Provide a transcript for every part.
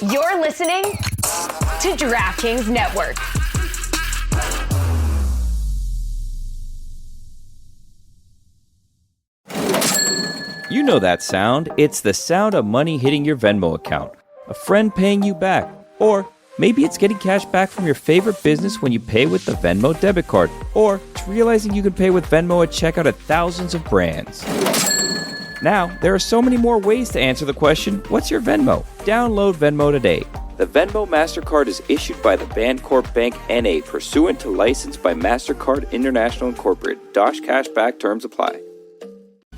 You're listening to DraftKings Network. You know that sound. It's the sound of money hitting your Venmo account, a friend paying you back, or maybe it's getting cash back from your favorite business when you pay with the Venmo debit card, or it's realizing you can pay with Venmo at checkout at thousands of brands. Now, there are so many more ways to answer the question, what's your Venmo? Download Venmo today. The Venmo MasterCard is issued by the Bancorp Bank N.A. pursuant to license by MasterCard International Incorporated. Dosh Cashback terms apply.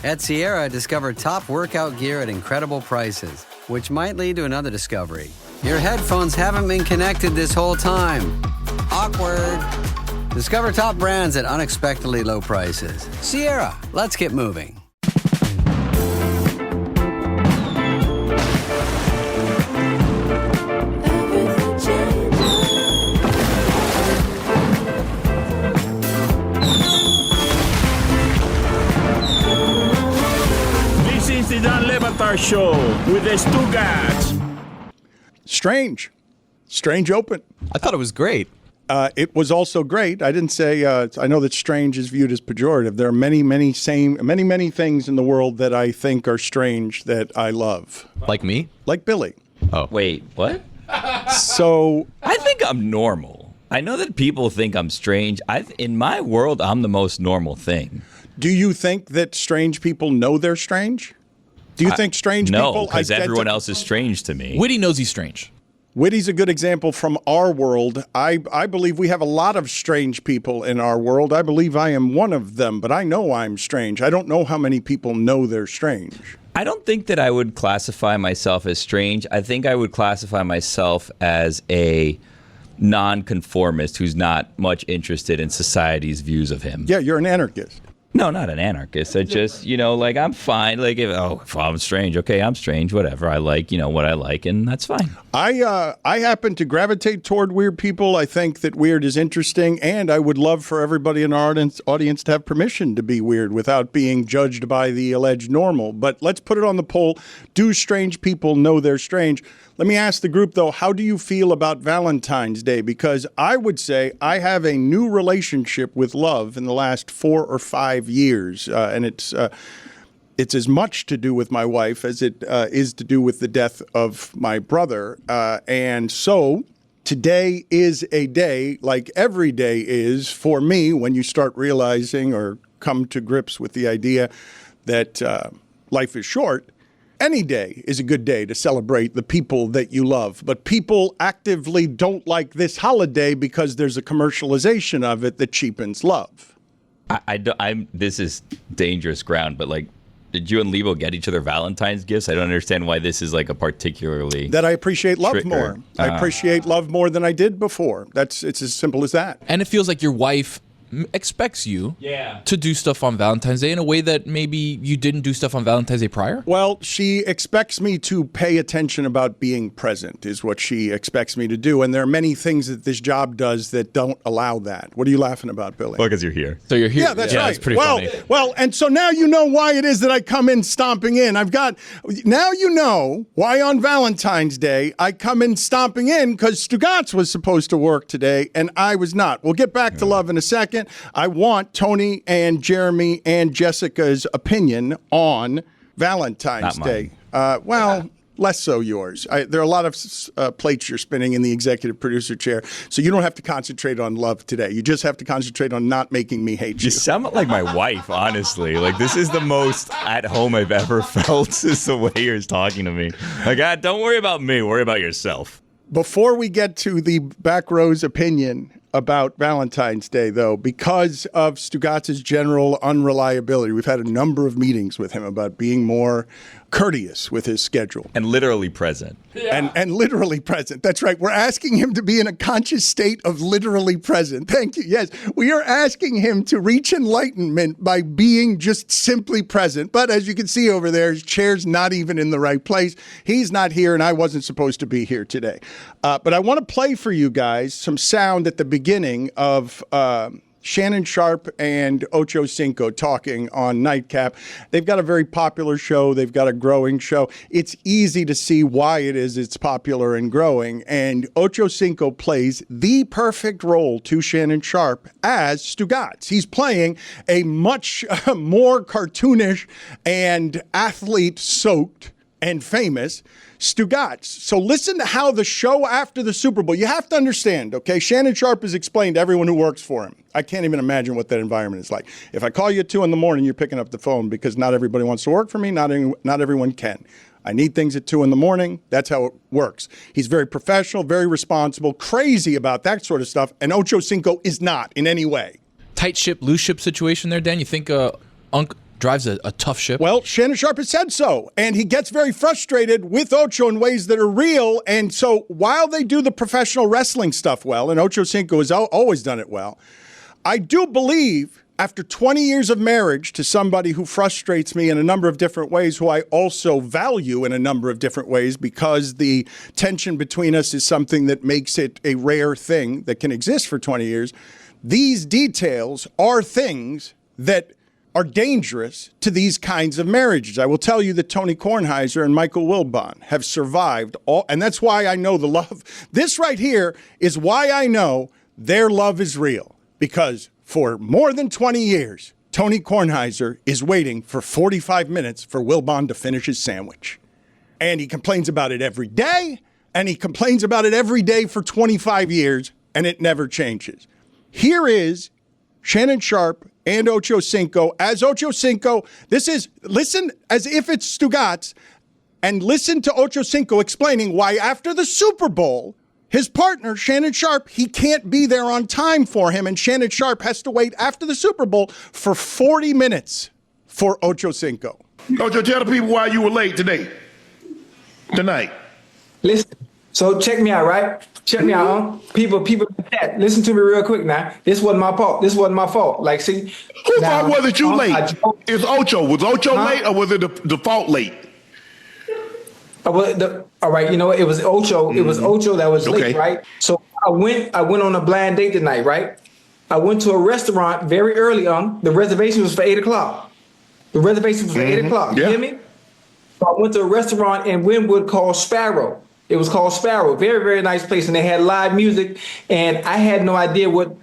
At Sierra, discover top workout gear at incredible prices, which might lead to another discovery. Your headphones haven't been connected this whole time. Awkward. Discover top brands at unexpectedly low prices. Sierra, let's get moving. Batard Show with the Stugotz. Strange open. I thought it was great. It was also great. I didn't say. I know that strange is viewed as pejorative. There are many things in the world that I think are strange that I love. Like me? Like Billy. Oh, wait, what? So I think I'm normal. I know that people think I'm strange. In my world, I'm the most normal thing. Do you think that strange people know they're strange? Do you think strange people... No, because everyone else is strange to me. Witty knows he's strange. Witty's a good example from our world. I believe we have a lot of strange people in our world. I believe I am one of them, but I know I'm strange. I don't know how many people know they're strange. I don't think that I would classify myself as strange. I think I would classify myself as a nonconformist who's not much interested in society's views of him. Yeah, you're an anarchist. No, not an anarchist. I just, like, I'm fine. Like, if I'm strange, okay, I'm strange, whatever. I like, what I like, and that's fine. I happen to gravitate toward weird people. I think that weird is interesting, and I would love for everybody in our audience to have permission to be weird without being judged by the alleged normal. But let's put it on the poll. Do strange people know they're strange? Let me ask the group, though, how do you feel about Valentine's Day? Because I would say I have a new relationship with love in the last 4 or 5 years, and it's as much to do with my wife as it is to do with the death of my brother. And so today is a day, like every day is for me, when you start realizing or come to grips with the idea that life is short. Any day is a good day to celebrate the people that you love, but people actively don't like this holiday because there's a commercialization of it that cheapens love. This is dangerous ground, but like, did you and Lebo get each other Valentine's gifts? I don't understand why this is like a particularly... That I appreciate love more. I appreciate love more than I did before. It's as simple as that. And it feels like your wife expects you to do stuff on Valentine's Day in a way that maybe you didn't do stuff on Valentine's Day prior? Well, she expects me to pay attention about being present is what she expects me to do. And there are many things that this job does that don't allow that. What are you laughing about, Billy? Well, because you're here. So you're here. Yeah, that's right. That's pretty funny. Well, and so now you know why it is that I come in stomping in. Now you know why on Valentine's Day I come in stomping in, because Stugotz was supposed to work today and I was not. We'll get back to love in a second. I want Tony and Jeremy and Jessica's opinion on Valentine's Day. Less so yours. There are a lot of plates you're spinning in the executive producer chair, so you don't have to concentrate on love today. You just have to concentrate on not making me hate you. You sound like my wife, honestly. Like, this is the most at home I've ever felt, is the way you're talking to me. Like, don't worry about me. Worry about yourself. Before we get to the back row's opinion about Valentine's Day, though, because of Stugotz's general unreliability, we've had a number of meetings with him about being more courteous with his schedule. And literally present. Yeah. And literally present. That's right. We're asking him to be in a conscious state of literally present. Thank you. Yes, we are asking him to reach enlightenment by being just simply present. But as you can see over there, his chair's not even in the right place. He's not here, and I wasn't supposed to be here today. But I want to play for you guys some sound at the beginning of Shannon Sharpe and Ochocinco talking on Nightcap. They've got a very popular show. They've got a growing show. It's easy to see why it's popular and growing. And Ochocinco plays the perfect role to Shannon Sharpe as Stugotz. He's playing a much more cartoonish and athlete-soaked and famous Stugotz. So listen to how the show after the Super Bowl, you have to understand, okay? Shannon Sharpe has explained to everyone who works for him. I can't even imagine what that environment is like. If I call you at 2 a.m, you're picking up the phone because not everybody wants to work for me. Not everyone can. I need things at 2 a.m. That's how it works. He's very professional, very responsible, crazy about that sort of stuff. And Ochocinco is not in any way. Tight ship, loose ship situation there, Dan. You think Unc drives a tough ship? Well, Shannon Sharpe has said so, and he gets very frustrated with Ocho in ways that are real. And so while they do the professional wrestling stuff well, and Ochocinco has always done it well, I do believe after 20 years of marriage to somebody who frustrates me in a number of different ways, who I also value in a number of different ways because the tension between us is something that makes it a rare thing that can exist for 20 years, these details are things that are dangerous to these kinds of marriages. I will tell you that Tony Kornheiser and Michael Wilbon have survived all, and that's why I know the love. This right here is why I know their love is real, because for more than 20 years, Tony Kornheiser is waiting for 45 minutes for Wilbon to finish his sandwich. And he complains about it every day, and he complains about it every day for 25 years, and it never changes. Here is Shannon Sharpe and Ochocinco. As Ochocinco, listen as if it's Stugotz, and listen to Ochocinco explaining why after the Super Bowl, his partner, Shannon Sharpe, he can't be there on time for him, and Shannon Sharpe has to wait after the Super Bowl for 40 minutes for Ochocinco. Ocho, tell the people why you were late tonight. Listen, so check me out, right? Check me out, huh? People, listen to me real quick now. This wasn't my fault. Like, see. Who fault was it you late? It's Ocho. Was Ocho late or was it the fault late? All right, you know what? It was Ocho. It was Ocho that was late, right? So I went on a blind date tonight, right? I went to a restaurant very early on. The reservation was for 8 o'clock. The reservation was for 8 o'clock. You hear me? So I went to a restaurant in Wynwood called Sparrow. It was called Sparrow. Very, very nice place. And they had live music. And I had no idea what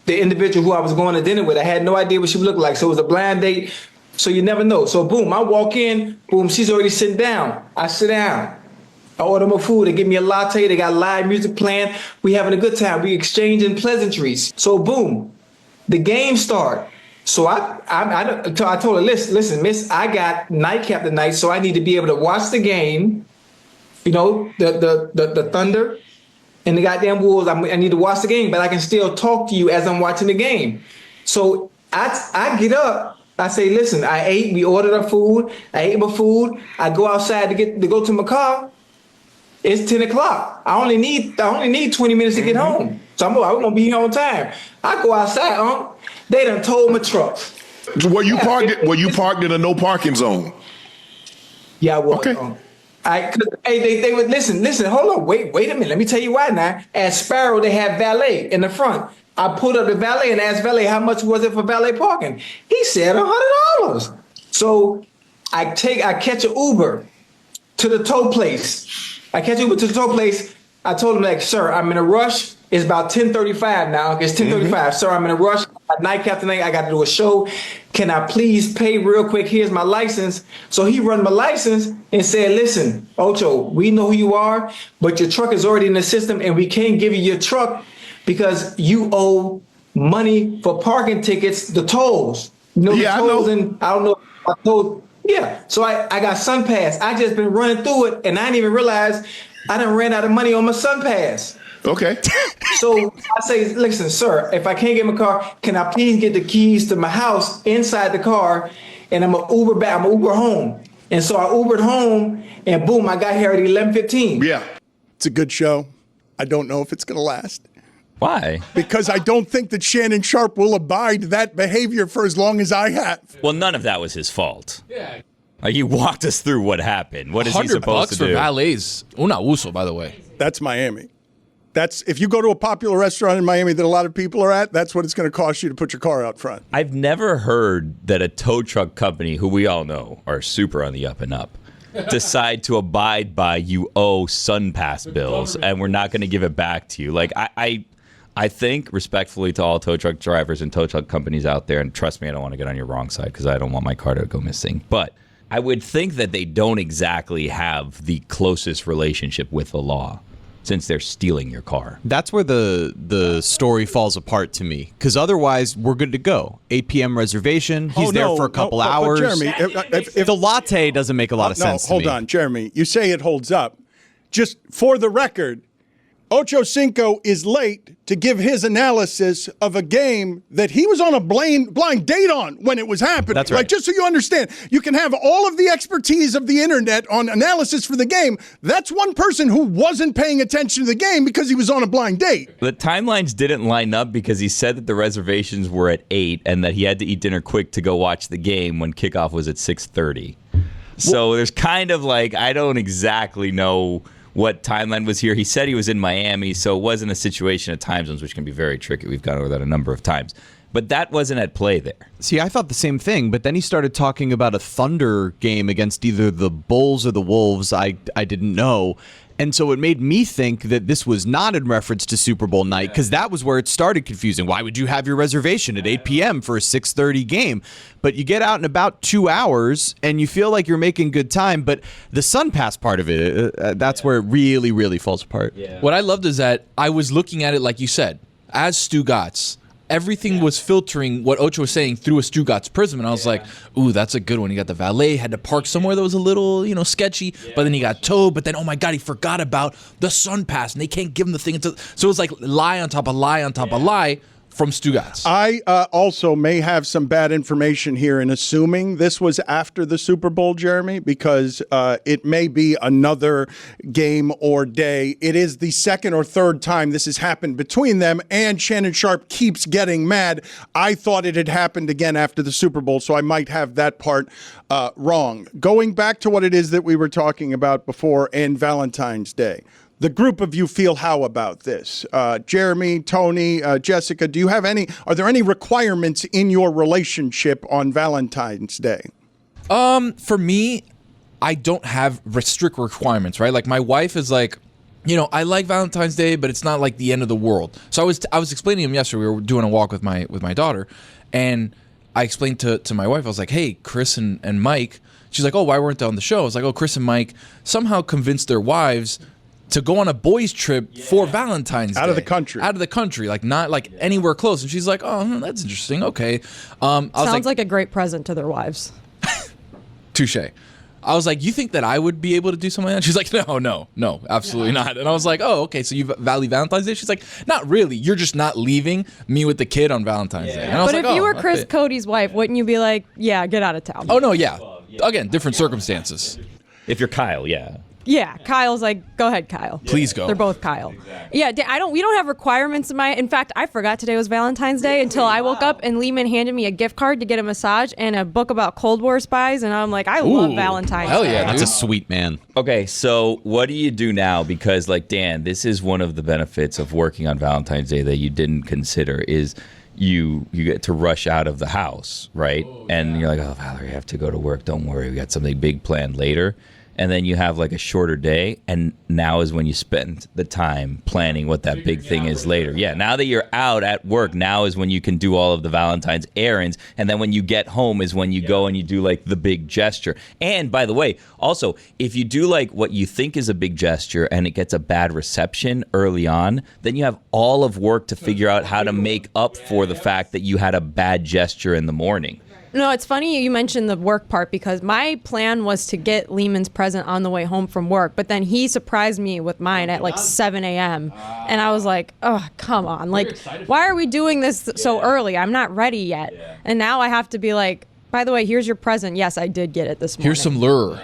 the individual who I was going to dinner with, I had no idea what she would look like. So it was a blind date. So you never know. So boom, I walk in, boom, she's already sitting down. I sit down. I order my food. They give me a latte. They got live music playing. We having a good time. We exchanging pleasantries. So boom, the game start. So I told her, listen, miss, I got nightcap tonight, so I need to be able to watch the game. You know, the Thunder and the goddamn Wolves. I need to watch the game, but I can still talk to you as I'm watching the game. So I get up. I say, listen, I ate. We ordered our food. I ate my food. I go outside to go to my car. It's 10 o'clock. I only need 20 minutes to get home. So I'm gonna be here on time. I go outside. They done towed my truck. So were you parked in a no parking zone? Yeah, I was. Okay. They would listen, hold on, wait a minute. Let me tell you why now. At Sparrow, they have valet in the front. I pulled up the valet and asked valet how much was it for valet parking. He said $100. So I catch an Uber to the tow place. I told him, like, sir, I'm in a rush. It's about 10:35 now. It's 10:35. Sir, I'm in a rush. At nightcap tonight, I got to do a show. Can I please pay real quick? Here's my license. So he run my license and said, listen, Ocho, we know who you are, but your truck is already in the system and we can't give you your truck because you owe money for parking tickets, the tolls. You know, the tolls, and I don't know if I told. Yeah. So I got SunPass. I just been running through it and I didn't even realize I done ran out of money on my SunPass. Okay. So I say, listen, sir, if I can't get my car, can I please get the keys to my house inside the car, and I'm gonna Uber back. I'm gonna Uber home. And so I Ubered home, and boom, I got here at 11:15. Yeah, it's a good show. I don't know if it's gonna last. Why? Because I don't think that Shannon Sharpe will abide that behavior for as long as I have. Well, none of that was his fault. Yeah. Like, he walked us through what happened. What is he supposed to do? $100 for valets. Un abuso, by the way. That's Miami. That's if you go to a popular restaurant in Miami that a lot of people are at, that's what it's going to cost you to put your car out front. I've never heard that a tow truck company, who we all know are super on the up and up, decide to abide by you owe SunPass bills and we're not going to give it back to you. Like I think respectfully to all tow truck drivers and tow truck companies out there, and trust me, I don't want to get on your wrong side because I don't want my car to go missing, but I would think that they don't exactly have the closest relationship with the law since they're stealing your car. That's where the story falls apart to me, because otherwise we're good to go. 8 p.m. reservation. He's there for a couple hours. But Jeremy, if the latte doesn't make a lot of sense to me. Hold on, Jeremy. You say it holds up. Just for the record, Ochocinco is late to give his analysis of a game that he was on a blind date on when it was happening. That's right. Like, just so you understand, you can have all of the expertise of the internet on analysis for the game. That's one person who wasn't paying attention to the game because he was on a blind date. The timelines didn't line up because he said that the reservations were at 8 and that he had to eat dinner quick to go watch the game when kickoff was at 6:30. So there's kind of like, I don't exactly know what timeline was here. He said he was in Miami, so it wasn't a situation of time zones, which can be very tricky. We've gone over that a number of times. But that wasn't at play there. See, I thought the same thing, but then he started talking about a Thunder game against either the Bulls or the Wolves. I didn't know. And so it made me think that this was not in reference to Super Bowl night, because that was where it started confusing. Why would you have your reservation at 8 p.m. for a 6:30 game? But you get out in about 2 hours, and you feel like you're making good time. But the SunPass part of it, that's where it really, really falls apart. Yeah. What I loved is that I was looking at it, like you said, as Stugotz. Everything was filtering what Ocho was saying through a Stugotz prism, and I was like, ooh, that's a good one. He got the valet, had to park somewhere that was a little, sketchy, but then he got towed, but then, oh my God, he forgot about the SunPass, and they can't give him the thing. So it was like lie on top of lie on top of lie from Stugotz. I also may have some bad information here in assuming this was after the Super Bowl, Jeremy, because it may be another game or day. It is the second or third time this has happened between them, and Shannon Sharpe keeps getting mad. I thought it had happened again after the Super Bowl, so I might have that part wrong. Going back to what it is that we were talking about before and Valentine's Day. The group of you feel how about this? Jeremy, Tony, Jessica, are there any requirements in your relationship on Valentine's Day? For me, I don't have strict requirements, right? Like my wife is like, I like Valentine's Day, but it's not like the end of the world. So I was explaining to him yesterday, we were doing a walk with my daughter, and I explained to my wife, I was like, hey, Chris and Mike, she's like, oh, why weren't they on the show? I was like, oh, Chris and Mike somehow convinced their wives to go on a boys trip for Valentine's Day. Out of the country. Like not like anywhere close. And she's like, oh, that's interesting. Okay. Sounds like a great present to their wives. Touche. I was like, you think that I would be able to do something like that? She's like, no, absolutely not. And I was like, oh, okay, so you value Valentine's Day? She's like, not really. You're just not leaving me with the kid on Valentine's Day. And I was but like, if you were Chris Cody's wife, wouldn't you be like, yeah, get out of town? Oh, no, yeah. Again, different circumstances. If you're Kyle, yeah. Yeah, Kyle's like, go ahead, Kyle. Please go. They're both Kyle. Exactly. Yeah, we don't have requirements in fact, I forgot today was Valentine's Day until I woke up and Lehman handed me a gift card to get a massage and a book about Cold War spies, and I'm like, I love Valentine's hell Day. Yeah, that's a sweet man. Okay, so what do you do now? Because like Dan, this is one of the benefits of working on Valentine's Day that you didn't consider is you get to rush out of the house, right? And you're like, oh, Valerie, I have to go to work. Don't worry, we got something big planned later. And then you have like a shorter day, and now is when you spend the time planning what that big thing is later. Yeah, now that you're out at work, now is when you can do all of the Valentine's errands, and then when you get home is when you go and you do like the big gesture. And by the way, also, if you do like what you think is a big gesture and it gets a bad reception early on, then you have all of work to figure out how to make up for the fact that you had a bad gesture in the morning. No, it's funny you mentioned the work part because my plan was to get Lehman's present on the way home from work, but then he surprised me with mine at like 7 a.m. And I was like, oh, come on. Like, why are we doing this so early? I'm not ready yet. And now I have to be like, by the way, here's your present. Yes, I did get it this morning. Here's some lure.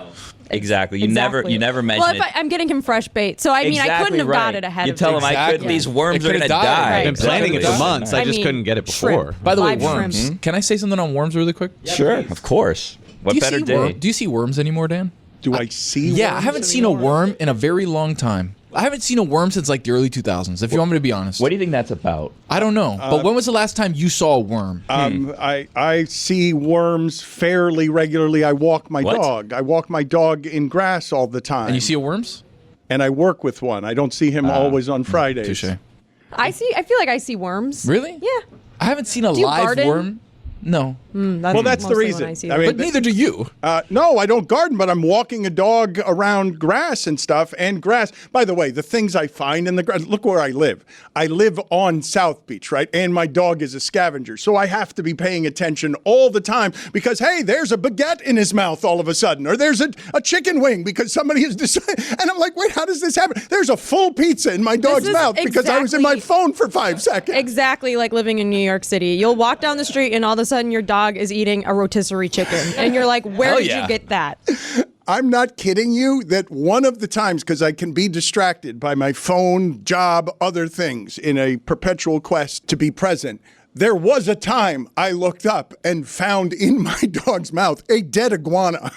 Exactly. You never mention it. Well, I'm getting him fresh bait. So, I mean, I couldn't have got it ahead of time. You tell him, these worms are going to die. I've been planning it for months. I just couldn't get it before. Shrimp. By the way, worms. Can I say something on worms really quick? Sure. Of course. What better day? Do you see worms anymore, Dan? Do I see worms? Yeah, I haven't seen a worm in a very long time. I haven't seen a worm since like the early 2000s, if you want me to be honest. What do you think that's about? I don't know. But when was the last time you saw a worm? I see worms fairly regularly. I walk my dog. I walk my dog in grass all the time. And you see worms? And I work with one. I don't see him always on Fridays. Touche. I feel like I see worms. Really? Yeah. I haven't seen a Do you live garden? worm. No. That's the reason. But neither do you. No, I don't garden, but I'm walking a dog around grass and stuff. And grass, by the way, the things I find in the grass, look where I live. I live on South Beach, right? And my dog is a scavenger. So I have to be paying attention all the time because, hey, there's a baguette in his mouth all of a sudden. Or there's a chicken wing because somebody has decided. And I'm like, wait, how does this happen? There's a full pizza in my dog's mouth because I was in my phone for 5 seconds. Exactly like living in New York City. You'll walk down the street and all of a sudden your dog is eating a rotisserie chicken. And you're like, where did you get that? I'm not kidding you that one of the times, because I can be distracted by my phone, job, other things in a perpetual quest to be present, there was a time I looked up and found in my dog's mouth a dead iguana.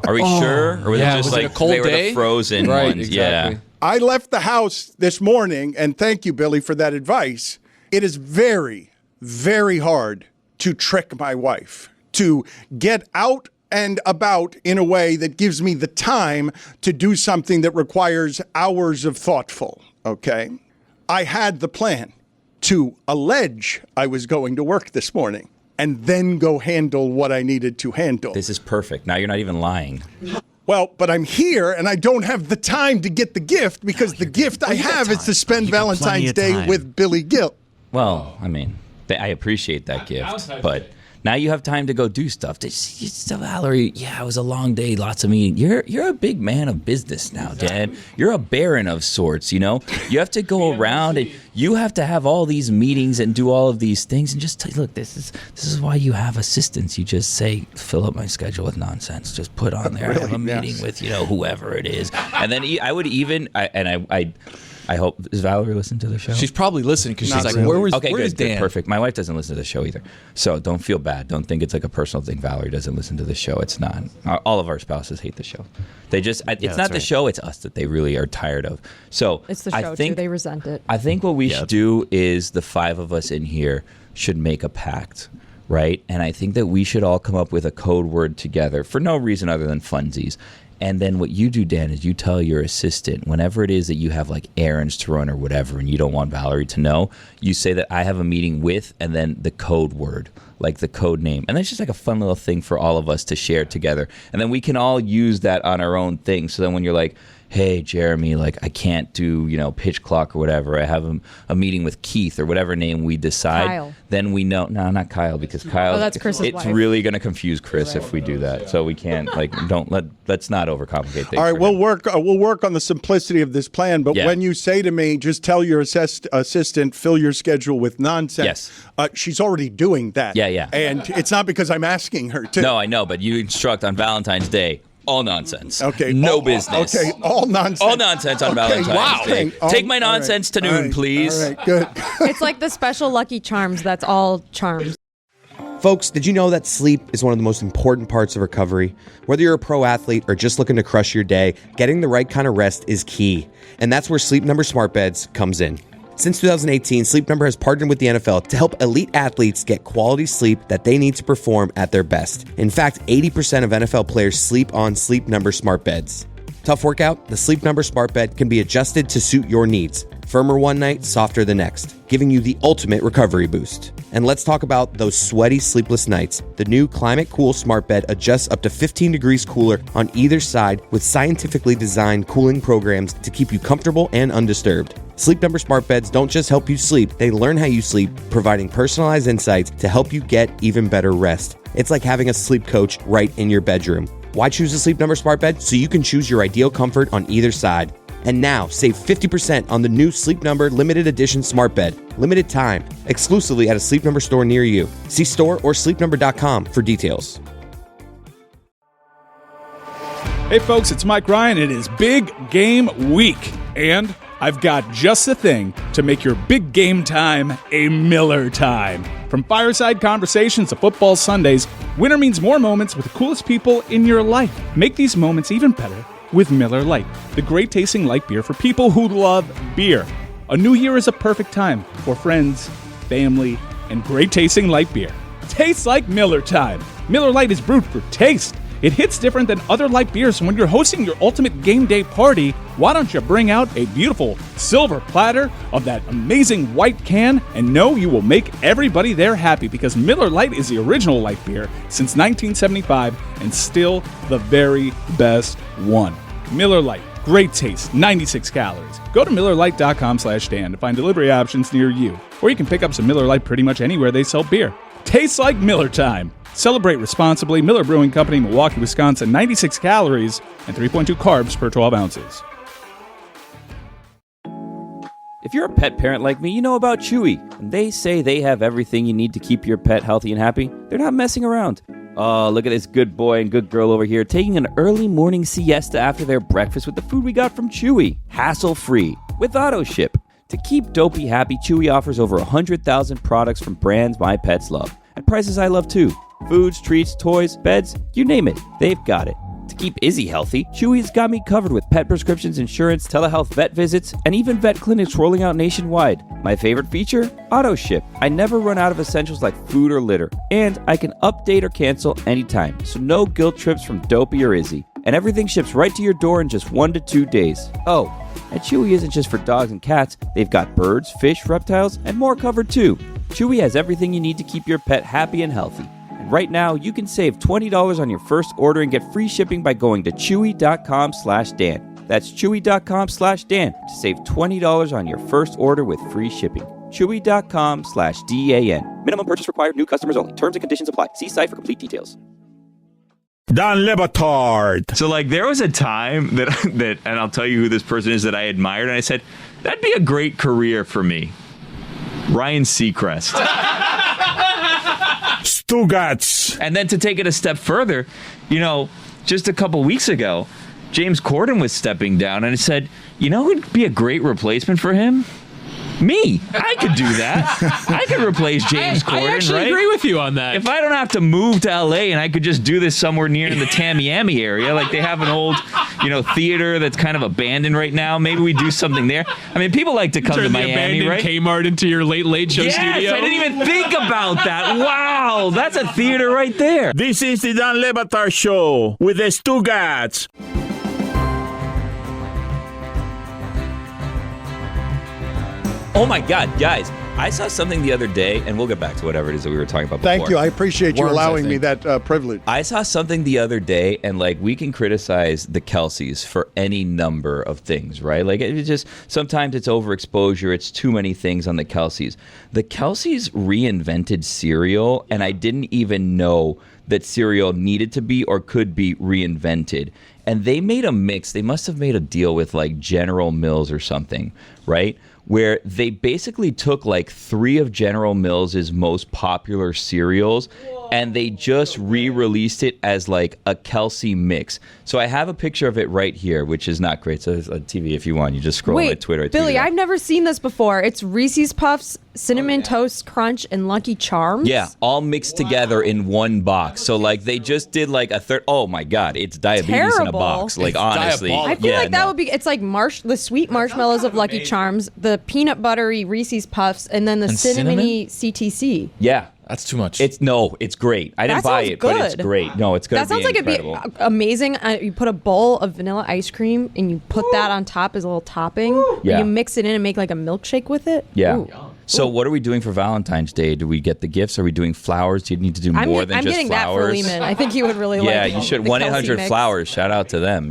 Are we sure? Or was it just like a cold they were day? the frozen Right, ones? exactly. Yeah. I left the house this morning, and thank you, Billy, for that advice. It is very, very hard to trick my wife, to get out and about in a way that gives me the time to do something that requires hours of thoughtful, okay? I had the plan to allege I was going to work this morning and then go handle what I needed to handle. This is perfect. Now you're not even lying. Well, but I'm here and I don't have the time to get the gift because the gift I have is to spend Valentine's Day with Billy Gill. Well, I mean, I appreciate that gift, but now you have time to go do stuff. Valerie, yeah, it was a long day, lots of meetings. You're a big man of business now, Dad. You're a baron of sorts, you know? You have to go around and you have to have all these meetings and do all of these things and just tell you, look, this is why you have assistants. You just say, fill up my schedule with nonsense. Just put on there, have a meeting with, whoever it is. And then I would even, I hope, does Valerie listen to the show? She's probably listening because she's like, really. where's good, Dan? Perfect. My wife doesn't listen to the show either. So don't feel bad. Don't think it's like a personal thing. Valerie doesn't listen to the show. It's not. All of our spouses hate the show. They just, it's not the show, it's us that they really are tired of. So It's the show, too. They resent it. I think what we should do is the 5 of us in here should make a pact, right? And I think that we should all come up with a code word together for no reason other than funsies. And then what you do, Dan, is you tell your assistant, whenever it is that you have like errands to run or whatever, and you don't want Valerie to know, you say that I have a meeting with, and then the code word, like the code name. And that's just like a fun little thing for all of us to share together. And then we can all use that on our own thing. So then when you're like, hey, Jeremy, like I can't do, pitch clock or whatever. I have a meeting with Keith or whatever name we decide. Kyle. Then we know, no, not Kyle, because Kyle, that's Chris's it's wife. really going to confuse Chris if we do that. So we can't, let's not overcomplicate things. All right, we'll work on the simplicity of this plan. But when you say to me, just tell your assistant, fill your schedule with nonsense. Yes. She's already doing that. Yeah. And it's not because I'm asking her to. No, I know, but you instruct on Valentine's Day. All nonsense. Okay. No business. Okay. All nonsense. All nonsense on Valentine's Day. Take my nonsense to noon, please. All right. Good. It's like the special Lucky Charms. That's all charms. Folks, did you know that sleep is one of the most important parts of recovery? Whether you're a pro athlete or just looking to crush your day, getting the right kind of rest is key. And that's where Sleep Number smart beds comes in. Since 2018, Sleep Number has partnered with the NFL to help elite athletes get quality sleep that they need to perform at their best. In fact, 80% of NFL players sleep on Sleep Number smart beds. Tough workout? The Sleep Number smart bed can be adjusted to suit your needs. Firmer one night, softer the next, giving you the ultimate recovery boost. And let's talk about those sweaty, sleepless nights. The new Climate Cool smart bed adjusts up to 15 degrees cooler on either side with scientifically designed cooling programs to keep you comfortable and undisturbed. Sleep Number smart beds don't just help you sleep, they learn how you sleep, providing personalized insights to help you get even better rest. It's like having a sleep coach right in your bedroom. Why choose a Sleep Number smart bed? So you can choose your ideal comfort on either side. And now, save 50% on the new Sleep Number limited edition smart bed. Limited time, exclusively at a Sleep Number store near you. See store or sleepnumber.com for details. Hey folks, it's Mike Ryan. It is Big Game Week, and I've got just the thing to make your big game time a Miller time. From fireside conversations to football Sundays, winter means more moments with the coolest people in your life. Make these moments even better with Miller Lite, the great-tasting light beer for people who love beer. A new year is a perfect time for friends, family, and great-tasting light beer. Tastes like Miller time. Miller Lite is brewed for taste. It hits different than other light beers, and when you're hosting your ultimate game day party, why don't you bring out a beautiful silver platter of that amazing white can and know you will make everybody there happy, because Miller Lite is the original light beer since 1975 and still the very best one. Miller Lite, great taste, 96 calories. Go to MillerLite.com/Dan to find delivery options near you, or you can pick up some Miller Lite pretty much anywhere they sell beer. Tastes like Miller time. Celebrate responsibly. Miller Brewing Company, Milwaukee, Wisconsin. 96 calories and 3.2 carbs per 12 ounces. If you're a pet parent like me, you know about Chewy. And they say they have everything you need to keep your pet healthy and happy. They're not messing around. Oh, look at this good boy and good girl over here taking an early morning siesta after their breakfast with the food we got from Chewy. Hassle-free. With AutoShip. To keep Dopey happy, Chewy offers over 100,000 products from brands my pets love. At prices I love too. Foods, treats, toys, beds, you name it, they've got it. To keep Izzy healthy, Chewy's got me covered with pet prescriptions, insurance, telehealth vet visits, and even vet clinics rolling out nationwide. My favorite feature? AutoShip. I never run out of essentials like food or litter. And I can update or cancel anytime, so no guilt trips from Dopey or Izzy. And everything ships right to your door in just 1 to 2 days. Oh, and Chewy isn't just for dogs and cats. They've got birds, fish, reptiles, and more covered too. Chewy has everything you need to keep your pet happy and healthy. And right now, you can save $20 on your first order and get free shipping by going to chewy.com/Dan. That's chewy.com/Dan to save $20 on your first order with free shipping. chewy.com/DAN. Minimum purchase required. New customers only. Terms and conditions apply. See site for complete details. Don Le Batard. So, like, there was a time that, and I'll tell you who this person is that I admired, and I said, that'd be a great career for me. Ryan Seacrest. Stugotz. And then to take it a step further, you know, just a couple weeks ago, James Corden was stepping down, and I said, you know who'd be a great replacement for him? Me. I could do that. I could replace James Corden, I actually right? agree with you on that. If I don't have to move to LA and I could just do this somewhere near in the Tamiami area, like they have an old, theater that's kind of abandoned right now. Maybe we do something there. I mean, people like to come to Miami, right? Kmart into your late show studio. Yes, I didn't even think about that. Wow, that's a theater right there. This is the Don Le Batard Show with the Stugotz. Oh my God, guys. I saw something the other day, and we'll get back to whatever it is that we were talking about before. Thank you. I appreciate you allowing me that privilege. I saw something the other day, and we can criticize the Kelceys for any number of things, right? Like, it's just, sometimes it's overexposure, it's too many things on the Kelceys. The Kelceys reinvented cereal, and I didn't even know that cereal needed to be or could be reinvented. And they made a mix. They must have made a deal with General Mills or something, right? Where they basically took 3 of General Mills' most popular cereals and they just re-released it as a Kelsey mix. So I have a picture of it right here, which is not great. So it's on TV if you want. You just scroll on my Twitter. Billy, I've never seen this before. It's Reese's Puffs, Cinnamon Toast Crunch, and Lucky Charms? Yeah, all mixed together in one box. So they just did a third. Oh my God, it's diabetes in a box. Honestly. I feel that would be, it's the sweet marshmallows of Lucky Charms, the peanut buttery Reese's Puffs, and then the cinnamony CTC. Yeah. That's too much. It's great. I didn't buy it, but it's great. No, it's going to be incredible. That sounds like it'd be amazing. You put a bowl of vanilla ice cream and you put that on top as a little topping. Yeah. You mix it in and make a milkshake with it. Yeah. Ooh. So what are we doing for Valentine's Day? Do we get the gifts? Are we doing flowers? Do you need to do more than just flowers? I'm getting that for Lehman. I think he would really like it. Yeah, you should. 1-800-Flowers. Shout out to them,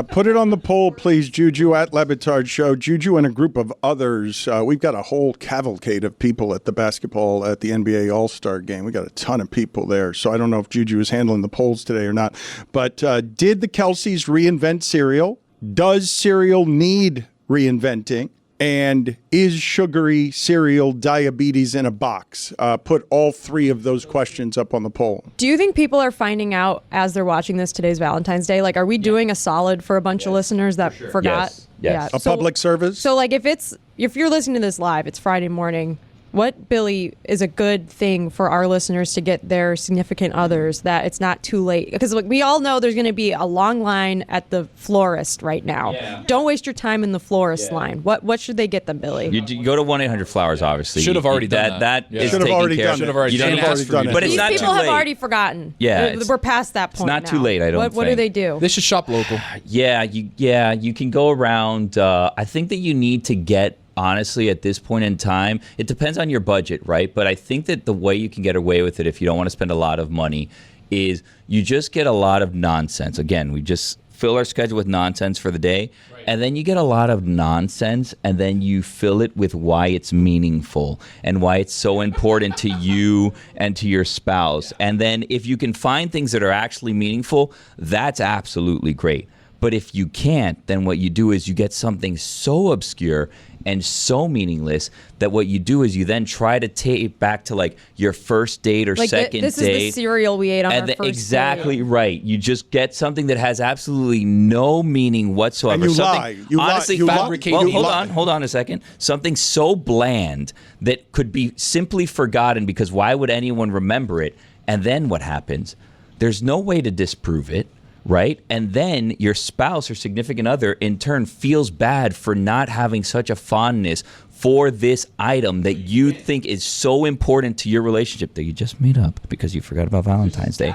Put it on the poll, please, Juju, at Le Batard Show. Juju and a group of others. We've got a whole cavalcade of people at the NBA All-Star Game. We got a ton of people there. So I don't know if Juju is handling the polls today or not. But did the Kelceys reinvent cereal? Does cereal need reinventing? And is sugary cereal diabetes in a box? Put all 3 of those questions up on the poll. Do you think people are finding out as they're watching this today's Valentine's Day? Are we doing a solid for a bunch of listeners that forgot? Yes. A public service? So if you're listening to this live, it's Friday morning. What, Billy, is a good thing for our listeners to get their significant others that it's not too late? Because we all know there's going to be a long line at the florist right now. Yeah. Don't waste your time in the florist line. What should they get them, Billy? You go to 1-800-Flowers, obviously. Should have already done that. Is should have already care. done it. Should have already done it. But it's not too late. These people have already forgotten. Yeah, we're past that point. It's not now. too late, I don't think. What do they do? They should shop local. Yeah, you can go around. I think that you need to get, honestly, at this point in time, it depends on your budget, right? But I think that the way you can get away with it if you don't want to spend a lot of money is you just get a lot of nonsense. Again, we just fill our schedule with nonsense for the day, and then you get a lot of nonsense, and then you fill it with why it's meaningful and why it's so important to you and to your spouse. And then if you can find things that are actually meaningful, that's absolutely great. But if you can't, then what you do is you get something so obscure and so meaningless that what you do is you then try to take it back to like your first date or second date. This is the cereal we ate on our first exactly date. Right. You just get something that has absolutely no meaning whatsoever. And you something, lie. You honestly, fabricated. Well, hold on a second. Something so bland that could be simply forgotten because why would anyone remember it? And then what happens? There's no way to disprove it. Right? And then your spouse or significant other in turn feels bad for not having such a fondness for this item that you think is so important to your relationship that you just made up because you forgot about Valentine's Day.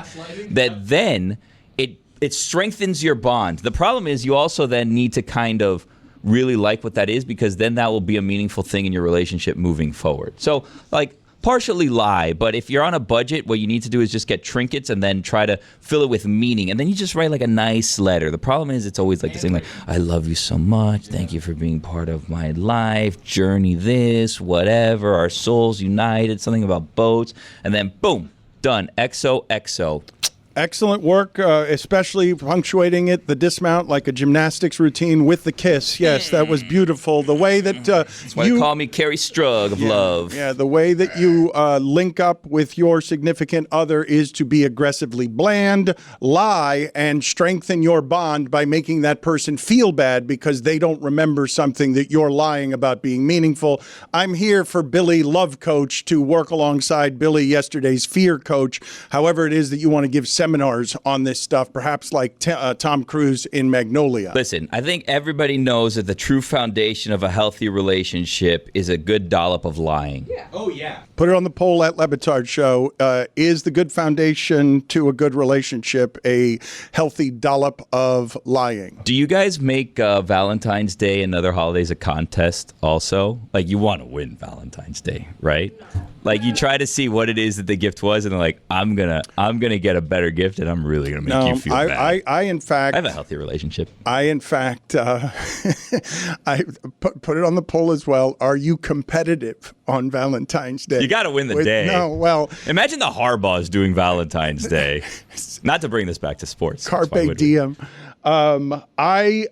That then it strengthens your bond. The problem is you also then need to kind of really like what that is because then that will be a meaningful thing in your relationship moving forward. So like partially lie, but if you're on a budget, what you need to do is just get trinkets and then try to fill it with meaning. And then you just write like a nice letter. The problem is it's always like this thing like, I love you so much. Thank you for being part of my life. Journey this, whatever. Our souls united. Something about boats. And then boom, done. XOXO. Excellent work, especially punctuating it, the dismount like a gymnastics routine with the kiss. Yes, that was beautiful. The way that That's why they call me Kerri Strug of love. Yeah, the way that you link up with your significant other is to be aggressively bland, lie, and strengthen your bond by making that person feel bad because they don't remember something that you're lying about being meaningful. I'm here for Billy Love Coach to work alongside Billy, yesterday's Fear Coach. However it is that you want to give seminars on this stuff, perhaps like Tom Cruise in Magnolia. Listen, I think everybody knows that the true foundation of a healthy relationship is a good dollop of lying. Yeah. Oh, yeah. Put it on the poll at Batard Show. Is the good foundation to a good relationship a healthy dollop of lying? Do you guys make Valentine's Day and other holidays a contest also? Like, you want to win Valentine's Day, right? Like, you try to see what it is that the gift was, and they're like, I'm gonna get a better gift, and I'm really gonna make you feel bad. I in fact, I have a healthy relationship. I in fact, I put it on the poll as well. Are you competitive on Valentine's Day? You got to win the day. No, well, imagine the Harbaughs doing Valentine's Day. Not to bring this back to sports. Carpe diem. I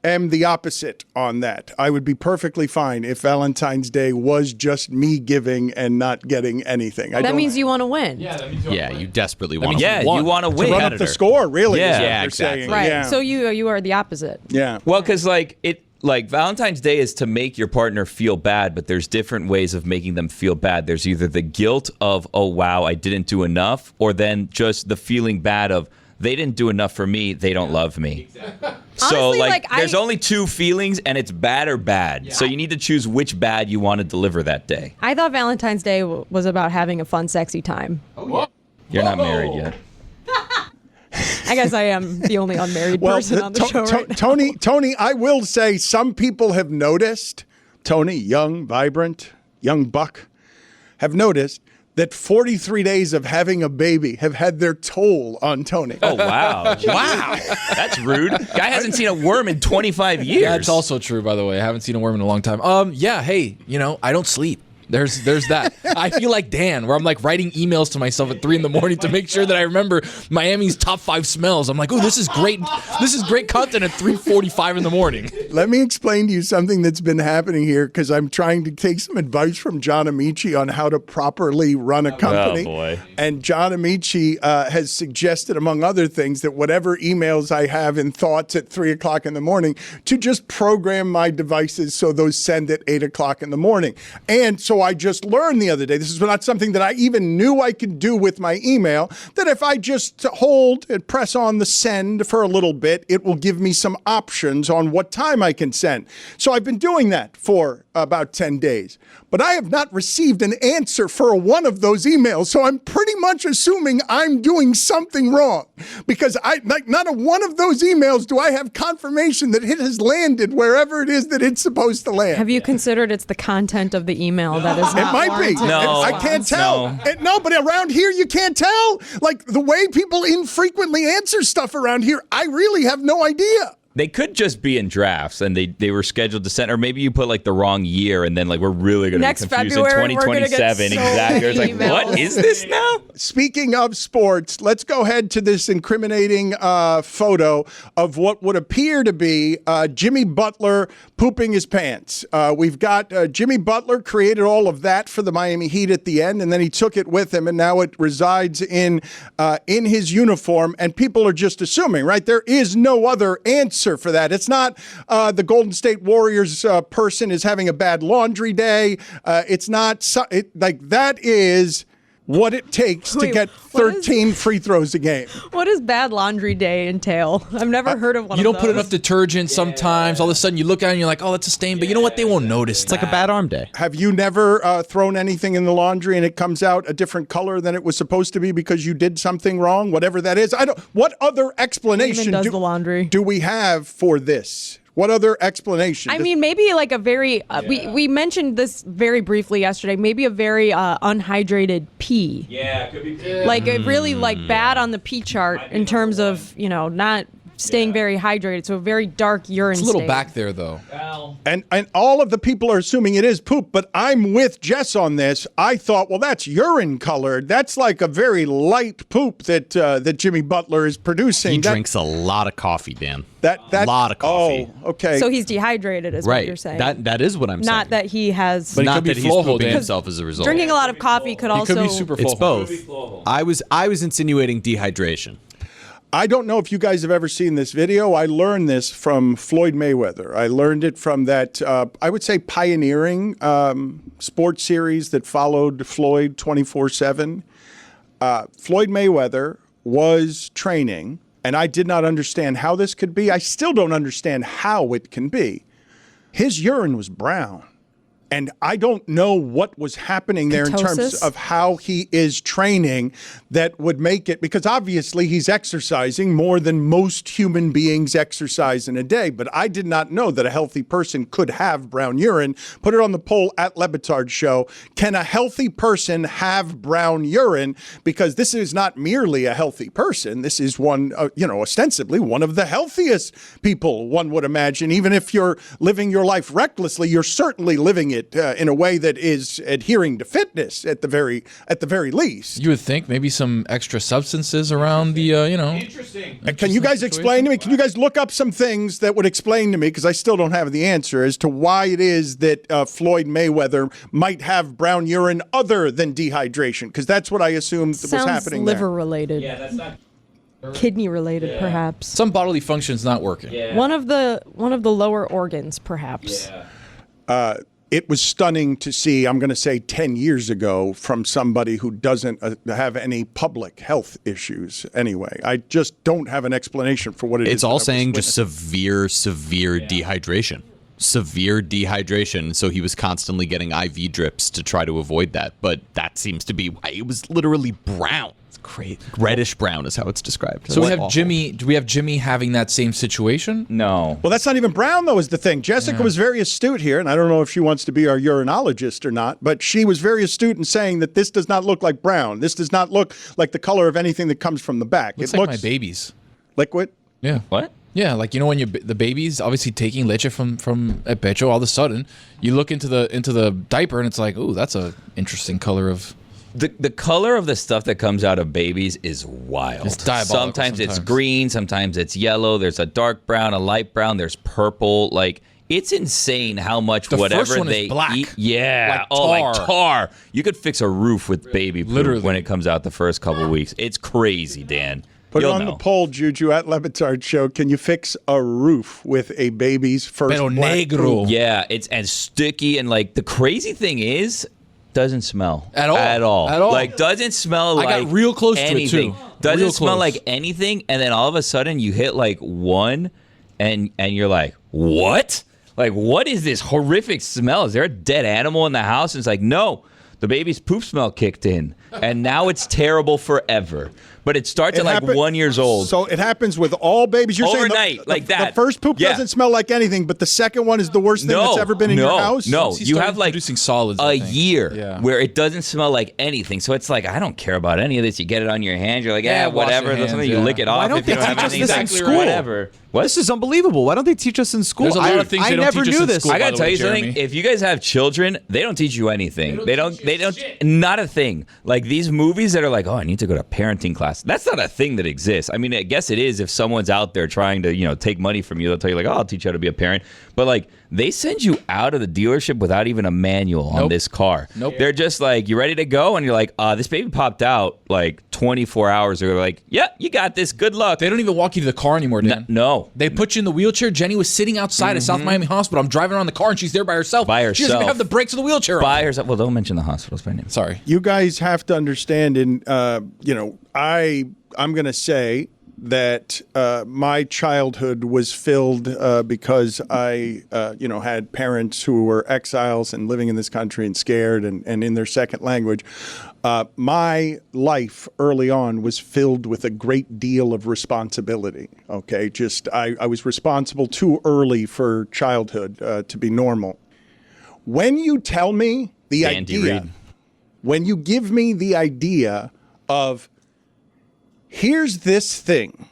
am the opposite on that. I would be perfectly fine if Valentine's Day was just me giving and not getting anything. That means you want to win. Yeah, that means you desperately want to win. win. You want to win. To run up the score, really. Yeah, exactly. Right. Yeah. So you are the opposite. Yeah. Well, because like Valentine's Day is to make your partner feel bad, but there's different ways of making them feel bad. There's either the guilt of, oh, wow, I didn't do enough, or then just the feeling bad of, they didn't do enough for me, they don't love me. Exactly. So Honestly, there's only two feelings, and it's bad or bad. Yeah. So you need to choose which bad you want to deliver that day. I thought Valentine's Day was about having a fun, sexy time. Oh, yeah. You're not married yet. I guess I am the only unmarried person on the show right now. Tony, I will say some people have noticed, Tony, young, vibrant, young buck, have noticed that 43 days of having a baby have had their toll on Tony. Oh, wow. Wow. That's rude. Guy hasn't seen a worm in 25 years. That's also true, by the way. I haven't seen a worm in a long time. Yeah, hey, I don't sleep. There's that. I feel like Dan, where I'm like writing emails to myself at 3 a.m. to make sure that I remember Miami's top 5 smells. I'm like, oh, this is great. This is great content at 3:45 in the morning. Let me explain to you something that's been happening here because I'm trying to take some advice from John Amici on how to properly run a company. Oh, boy. And John Amici has suggested, among other things, that whatever emails I have in thoughts at 3 o'clock in the morning, to just program my devices so those send at 8 o'clock in the morning. And so also, I just learned the other day, this is not something that I even knew I could do with my email, that if I just hold and press on the send for a little bit, it will give me some options on what time I can send. So I've been doing that for about 10 days. But I have not received an answer for one of those emails, so I'm pretty much assuming I'm doing something wrong. Because not a one of those emails do I have confirmation that it has landed wherever it is that it's supposed to land. Have you considered it's the content of the email that is not It might be. No. I can't tell. No, but around here you can't tell. Like the way people infrequently answer stuff around here, I really have no idea. They could just be in drafts, and they were scheduled to send, or maybe you put like the wrong year, and then like we're really going to be Next confused February, in we're gonna get 2027. so Exactly. It's like, emails. what is this now? Speaking of sports, let's go ahead to this incriminating photo of what would appear to be Jimmy Butler pooping his pants. We've got Jimmy Butler created all of that for the Miami Heat at the end, and then he took it with him, and now it resides in his uniform, and people are just assuming, right? There is no other answer for that. It's not the Golden State Warriors person is having a bad laundry day. It's not like that is what it takes to get 13 free throws a game. What does bad laundry day entail? I've never heard of one You of don't put those. enough detergent sometimes. All of a sudden you look at it and you're like, oh, that's a stain. But you know what? They won't notice. It's like a bad arm day. Have you never thrown anything in the laundry and it comes out a different color than it was supposed to be because you did something wrong, whatever that is? What other explanation does the laundry. do we have for this? What other explanation? I mean, maybe like a very, we mentioned this very briefly yesterday, maybe a very unhydrated pee. Yeah, it could be. Like it really like bad on the pee chart in terms of, not staying very hydrated. So a very dark urine It's a little stain. back there, though. And all of the people are assuming it is poop, but I'm with Jess on this. I thought, well, that's urine colored. That's like a very light poop that Jimmy Butler is producing. He drinks a lot of coffee, Dan. A lot of coffee. Oh, okay. So he's dehydrated is what you're saying. That is what I'm saying. Not that he has. But Not he that could be he's flow pooping holding. himself as a result. Drinking a lot of coffee could also. He could be super It's flow. both. I was insinuating dehydration. I don't know if you guys have ever seen this video. I learned this from Floyd Mayweather. I learned it from that, I would say, pioneering sports series that followed Floyd 24/7. Floyd Mayweather was training, and I did not understand how this could be. I still don't understand how it can be. His urine was brown. And I don't know what was happening there in terms Ketosis? of how he is training that would make it, because obviously he's exercising more than most human beings exercise in a day. But I did not know that a healthy person could have brown urine. Put it on the poll at Batard Show. Can a healthy person have brown urine? Because this is not merely a healthy person. This is one, ostensibly one of the healthiest people, one would imagine. Even if you're living your life recklessly, you're certainly living it in a way that is adhering to fitness at the very least. You would think maybe some extra substances around the, Interesting. Can you guys explain to me? Can you guys look up some things that would explain to me, because I still don't have the answer as to why it is that Floyd Mayweather might have brown urine other than dehydration? Because that's what I assumed was happening liver there. related. Yeah, that's not. Kidney related, perhaps. Some bodily function's not working. Yeah. One of the lower organs, perhaps. Yeah. It was stunning to see, I'm going to say 10 years ago, from somebody who doesn't have any public health issues anyway. I just don't have an explanation for what it is. It's all saying just severe dehydration. Severe dehydration. So he was constantly getting IV drips to try to avoid that. But that seems to be why it was literally brown. It's great. Reddish brown is how it's described. So we have Jimmy. Do we have Jimmy having that same situation? No. Well, that's not even brown, though, is the thing. Jessica was very astute here, and I don't know if she wants to be our urinologist or not, but she was very astute in saying that this does not look like brown. This does not look like the color of anything that comes from the back. Looks it like looks my babies. liquid. Yeah. What? Yeah, like when the baby's obviously taking leche from a pecho, all of a sudden you look into the diaper and it's like, ooh, that's a interesting color of. The color of the stuff that comes out of babies is wild. It's diabolical Sometimes it's green, sometimes it's yellow. There's a dark brown, a light brown. There's purple. Like, it's insane how much The whatever first one they is black. eat. Yeah. Like like tar. You could fix a roof with baby poop Literally. when it comes out the first couple of weeks. It's crazy, Dan. Put You'll it on know. the poll, Juju, at Batard Show. Can you fix a roof with a baby's first Pero black negro. poop? Yeah, it's and sticky, and like the crazy thing is, Doesn't smell At all. At all. At all. Like doesn't smell like I got real close anything. to it too. Doesn't Real smell close. like anything, and then all of a sudden you hit like 1, and you're like, what? Like, what is this horrific smell? Is there a dead animal in the house? And it's like, no, the baby's poop smell kicked in, and now it's terrible forever. But it starts at like 1 year old. So it happens with all babies. You're Overnight, saying like that. The first poop Yeah. doesn't smell like anything, but the second one is the worst thing that's ever been in your house? No, you have like producing solids, a year where it doesn't smell like anything. So it's like, I don't care about any of this. You get it on your hands. You're like, wash whatever. your There's hands, something you lick it off. Why don't if you they don't have teach us anything. this in Exactly school? Whatever. What? This is unbelievable. Why don't they teach us in school? There's a lot of things I they don't never teach us knew in this. school. I gotta by the tell way, you something. Jeremy. If you guys have children, they don't teach you anything. They don't. Not a thing. Like these movies that are like, oh, I need to go to parenting class. That's not a thing that exists. I mean, I guess it is if someone's out there trying to, take money from you. They'll tell you like, oh, I'll teach you how to be a parent. But like, they send you out of the dealership without even a manual on this car. Nope. They're just like, you ready to go? And you're like, this baby popped out like 24 hours ago. They're like, yeah, you got this. Good luck. They don't even walk you to the car anymore, Dan. No. They put you in the wheelchair. Jenny was sitting outside at South Miami Hospital. I'm driving around the car, and she's there by herself. She doesn't even have the brakes of the wheelchair on. By herself. Well, don't mention the hospitals by name. Sorry. You guys have to understand, and I'm going to say that my childhood was filled because I, had parents who were exiles and living in this country and scared and in their second language. My life early on was filled with a great deal of responsibility. Okay, I was responsible too early for childhood to be normal. When you tell me the idea, when you give me the idea of here's this thing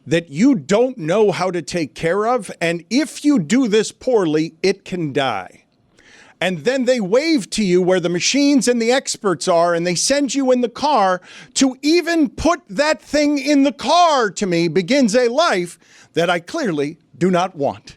that you don't know how to take care of, and if you do this poorly, it can die. And then they wave to you where the machines and the experts are, and they send you in the car. To even put that thing in the car, to me, begins a life that I clearly do not want.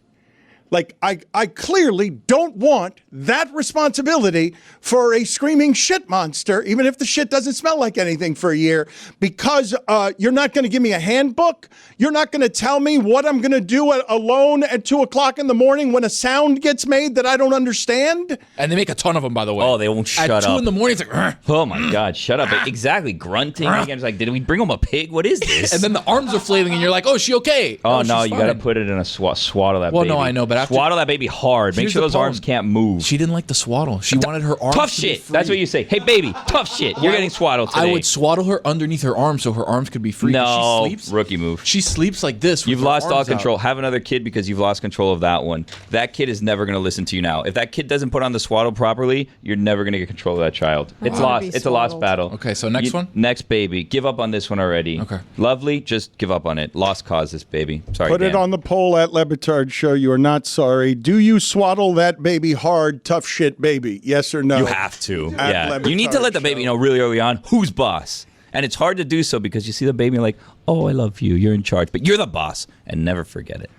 Like, I clearly don't want that responsibility for a screaming shit monster, even if the shit doesn't smell like anything for a year, because you're not going to give me a handbook. You're not going to tell me what I'm going to do alone at 2 o'clock in the morning when a sound gets made that I don't understand. And they make a ton of them, by the way. Oh, they won't shut up. At 2 in the morning, it's like, oh my God, shut up. Exactly. Grunting. Again. It's like, did we bring him a pig? What is this? And then the arms are flailing, and you're like, oh, is she okay? Oh, no, she's you got to fine. put it in a swaddle that Well, baby. no, I know, but swaddle that baby hard. Make Here's sure the those arms problem. can't move. She didn't like the swaddle. She wanted her arms Tough to be shit. free. That's what you say. Hey, baby, tough shit. You're getting swaddled today. I would swaddle her underneath her arms so her arms could be free. No, She sleeps. rookie move. She sleeps like this. with You've her lost all arms out. control. Have another kid because you've lost control of that one. That kid is never going to listen to you now. If that kid doesn't put on the swaddle properly, you're never going to get control of that child. It's lost. It's a lost battle. Okay, so next one? Next baby. Give up on this one already. Okay. Lovely, just give up on it. Lost cause, this baby. Sorry, Put it Dan. on the poll at Batard Show. You are not sorry. Do you swaddle that baby hard, tough shit baby? Yes or no? You have to. At Yeah. Le You need to Batard let the baby know really early on who's boss. And it's hard to do so because you see the baby like, oh, I love you. You're in charge. But you're the boss. And never forget it.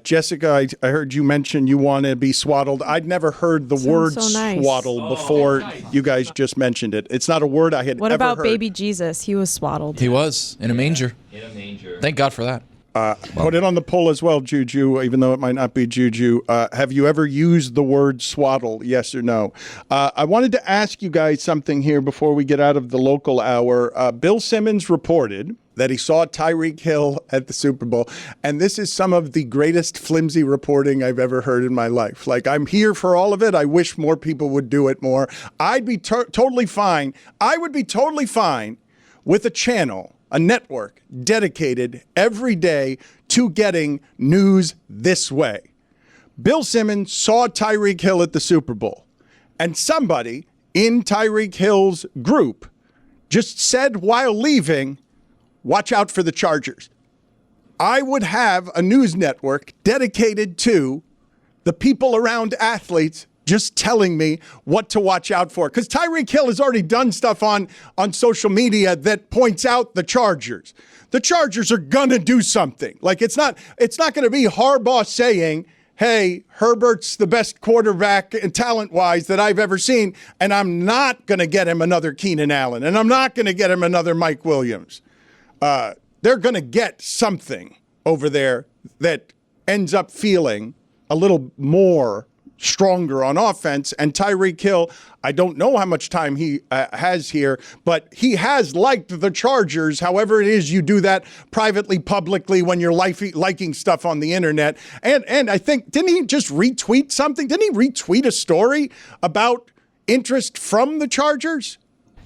Jessica, I heard you mention you want to be swaddled. I'd never heard the word so nice. swaddle before you guys just mentioned it. It's not a word I had What ever about heard. baby Jesus? He was swaddled. He was in a manger. In a manger. Thank God for that. Put it on the poll as well, Juju, even though it might not be Juju. Have you ever used the word swaddle? Yes or no? I wanted to ask you guys something here before we get out of the local hour. Bill Simmons reported that he saw Tyreek Hill at the Super Bowl. And this is some of the greatest flimsy reporting I've ever heard in my life. Like, I'm here for all of it. I wish more people would do it more. I'd be totally fine. I would be totally fine with a channel, a network dedicated every day to getting news this way. Bill Simmons saw Tyreek Hill at the Super Bowl, and somebody in Tyreek Hill's group just said while leaving, watch out for the Chargers. I would have a news network dedicated to the people around athletes just telling me what to watch out for. Because Tyreek Hill has already done stuff on social media that points out the Chargers. The Chargers are going to do something. Like, it's not going to be Harbaugh saying, hey, Herbert's the best quarterback talent-wise that I've ever seen, and I'm not going to get him another Keenan Allen, and I'm not going to get him another Mike Williams. They're going to get something over there that ends up feeling a little more stronger on offense. And Tyreek Hill, I don't know how much time he has here, but he has liked the Chargers. However it is you do that privately, publicly, when you're liking stuff on the internet. And I think, didn't he just retweet something? Didn't he retweet a story about interest from the Chargers?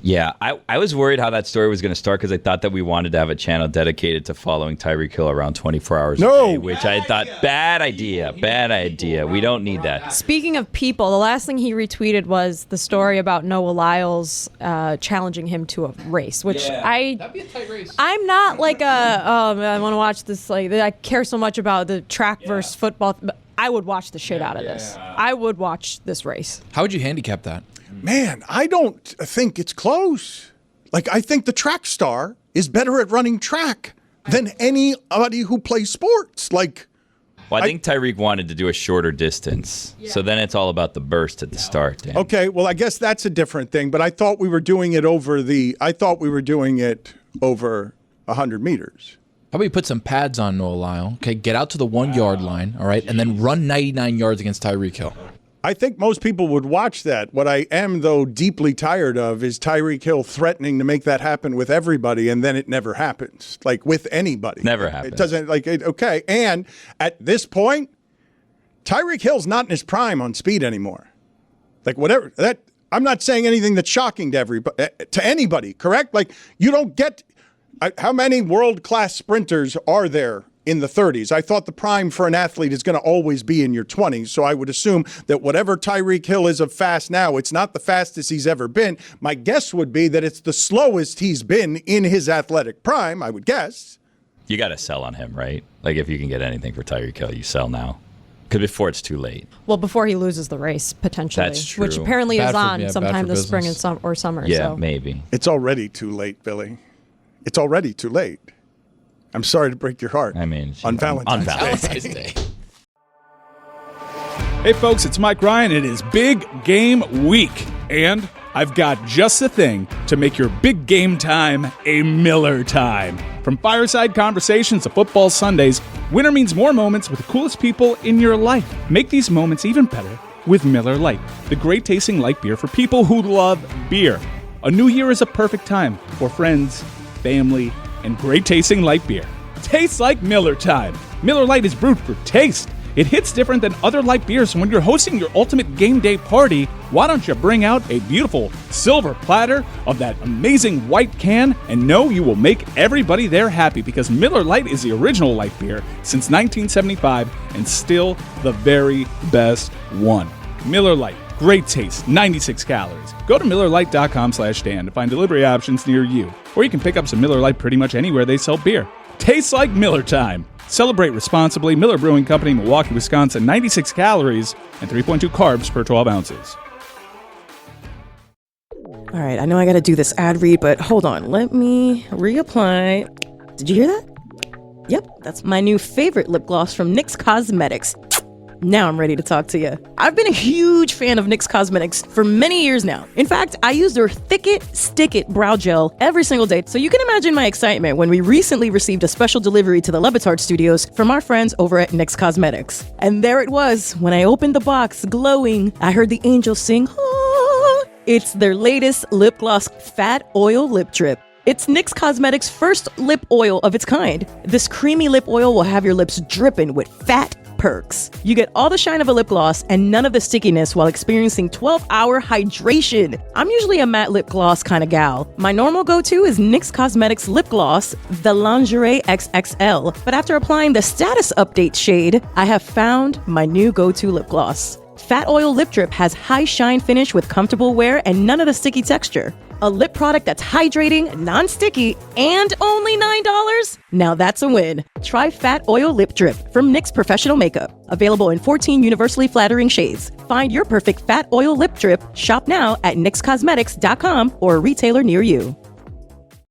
Yeah, I was worried how that story was going to start because I thought that we wanted to have a channel dedicated to following Tyreek Hill around 24 hours a day, which I thought, bad idea. We don't need that. Speaking of people, the last thing he retweeted was the story about Noah Lyles challenging him to a race, which That'd be a tight race. I'm not like I want to watch this, like, I care so much about the track versus football. But I would watch the shit out of this. I would watch this race. How would you handicap that? Man, I don't think it's close. Like, I think the track star is better at running track than anybody who plays sports. Like, well, I think Tyreek wanted to do a shorter distance. So then it's all about the burst at the start. Dan. Okay, well, I guess that's a different thing. But I thought we were doing it over 100 meters. How about you put some pads on Noah Lyles? Okay, get out to the 1 yard line, all right, and then run 99 yards against Tyreek Hill. I think most people would watch that. What I am, though, deeply tired of is Tyreek Hill threatening to make that happen with everybody, and then it never happens. Like, with anybody. Never happens. It doesn't, okay. And at this point, Tyreek Hill's not in his prime on speed anymore. Like, whatever. I'm not saying anything that's shocking to anybody, correct? Like, you don't get... how many world-class sprinters are there in the 30s? I thought the prime for an athlete is going to always be in your 20s, so I would assume that whatever Tyreek Hill is of fast now, it's not the fastest he's ever been. My guess would be that it's the slowest he's been in his athletic prime, I would guess. You got to sell on him, right? Like, if you can get anything for Tyreek Hill, you sell now. Because before it's too late. Well, before he loses the race, potentially. That's true. Which apparently is on sometime this spring and summer. Yeah, so. maybe. It's already too late, Billy. It's already too late. I'm sorry to break your heart. I mean, on Valentine's Day. Hey folks, it's Mike Ryan. It is Big Game Week, and I've got just the thing to make your big game time a Miller time. From fireside conversations to football Sundays, winter means more moments with the coolest people in your life. Make these moments even better with Miller Lite, the great tasting light beer for people who love beer. A new year is a perfect time for friends, family, and great tasting light beer. Tastes like Miller time. Miller Lite is brewed for taste. It hits different than other light beers, and when you're hosting your ultimate game day party, why don't you bring out a beautiful silver platter of that amazing white can and know you will make everybody there happy, because Miller Lite is the original light beer since 1975 and still the very best one. Miller Lite. Great taste, 96 calories. Go to MillerLite.com/Dan to find delivery options near you. Or you can pick up some Miller Lite pretty much anywhere they sell beer. Tastes like Miller time. Celebrate responsibly. Miller Brewing Company, Milwaukee, Wisconsin. 96 calories and 3.2 carbs per 12 ounces. All right, I know I got to do this ad read, but hold on. Let me reapply. Did you hear that? Yep, that's my new favorite lip gloss from NYX Cosmetics. Now I'm ready to talk to you. I've been a huge fan of NYX Cosmetics for many years now. In fact, I use their Thick It, Stick It brow gel every single day. So you can imagine my excitement when we recently received a special delivery to the Batard Studios from our friends over at NYX Cosmetics. And there it was. When I opened the box, glowing, I heard the angels sing, "Ah." It's their latest lip gloss fat oil lip drip. It's NYX Cosmetics' first lip oil of its kind. This creamy lip oil will have your lips dripping with fat perks. You get all the shine of a lip gloss and none of the stickiness while experiencing 12-hour hydration. I'm usually a matte lip gloss kind of gal. My normal go-to is NYX Cosmetics lip gloss, the Lingerie XXL. But after applying the status update shade, I have found my new go-to lip gloss. Fat Oil Lip Drip has high shine finish with comfortable wear and none of the sticky texture. A lip product that's hydrating, non-sticky, and only $9? Now that's a win. Try Fat Oil Lip Drip from NYX Professional Makeup. Available in 14 universally flattering shades. Find your perfect Fat Oil Lip Drip. Shop now at NYXCosmetics.com or a retailer near you.